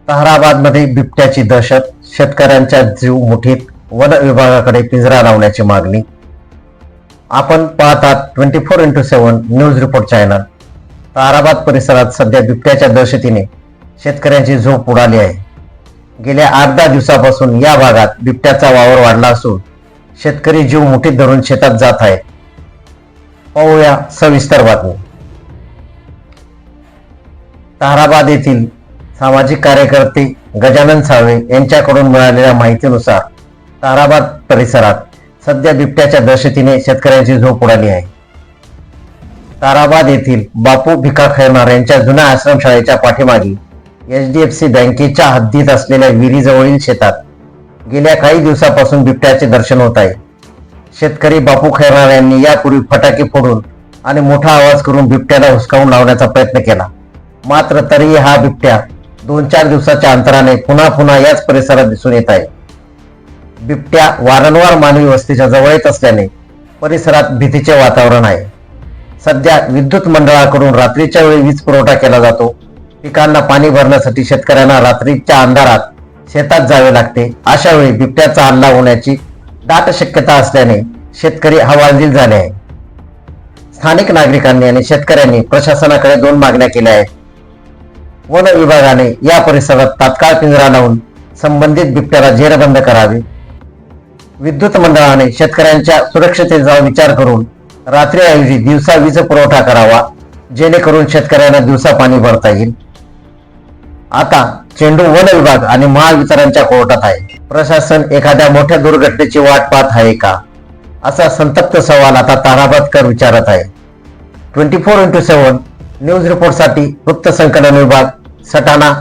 ताहराबादमध्ये बिबट्याची दहशत, शेतकऱ्यांचा जीव मुठीत, वन विभागाकडे पिंजरा लावण्याची मागणी. आपण पाहतात 24x7 news report channel. Taharabad परिसरात सध्या बिबट्याच्या दहशतीने शेतकऱ्यांची झोप उडाली आहे. गेल्या 8-10 दिवसापासून या भागात बिबट्याचा वावर वाढला असून शेतकरी जीव मुठीत धरून शेतात जात आहेत. पाहूया सविस्तर बातमी. ताहराबाद येथील सामाजिक कार्यकर्ते गजानन साळवे यांच्याकडून मिळालेल्या माहितीनुसार ताहराबाद परिसरात सध्या बिबट्याच्या दहशतीने शेतकऱ्यांची झोप उडाली आहे. ताहराबाद येथील बापू भिका खैरनार यांच्या जुन्या आश्रमशाळेच्या पाठीमागे HDFC बँकेच्या हद्दीत असलेल्या विहिरीजवळील शेतात गेल्या काही दिवसापासून बिबट्याचे दर्शन होत आहे. शेतकरी बापू खैरनार यांनी यापूर्वी फटाके फोडून आणि मोठा आवाज करून बिबट्याला हुसकावून लावण्याचा प्रयत्न केला. मात्र तरीही हा बिबट्या 2-4 दिवसाच्या अंतराने पुन्हा याच परिसरात दिसून येत आहे. बिबट्या वारंवार मानवी वस्तीच्या जवळ येत असल्याने परिसरात भीतीचे वातावरण आहे. सध्या विद्युत मंडळाकडून रात्रीच्या वेळी वीज पुरवठा केला जातो. पिकांना पाणी भरण्यासाठी शेतकऱ्यांना रात्रीच्या अंधारात शेतात जावे लागते. अशा वेळी बिबट्याचा हल्ला होण्याची दाट शक्यता असल्याने शेतकरी हवालदिल झाले आहे. स्थानिक नागरिकांनी आणि शेतकऱ्यांनी प्रशासनाकडे 2 मागण्या केल्या आहेत. वन विभागाने या परिसरात तात्काळ पिंजरा लावून संबंधित बिबट्याला जेरबंद करावे. विद्युत मंडळाने शेतकऱ्यांच्या सुरक्षतेचा विचार करून रात्रीऐवजी दिवसा वीज पुरवठा करावा, जेणेकरून शेतकऱ्यांना दिवसा पाणी भरता येईल. आता चेंडू वन विभाग आणि महावितरणच्या कोर्टात आहे. प्रशासन एखाद्या मोठ्या दुर्घटनेची वाट पाहत आहे का, असा संतप्त सवाल आता ताहराबादकर विचारत आहे. 24x7 न्यूज रिपोर्टसाठी वृत्त संकलन विभाग, सटाणा.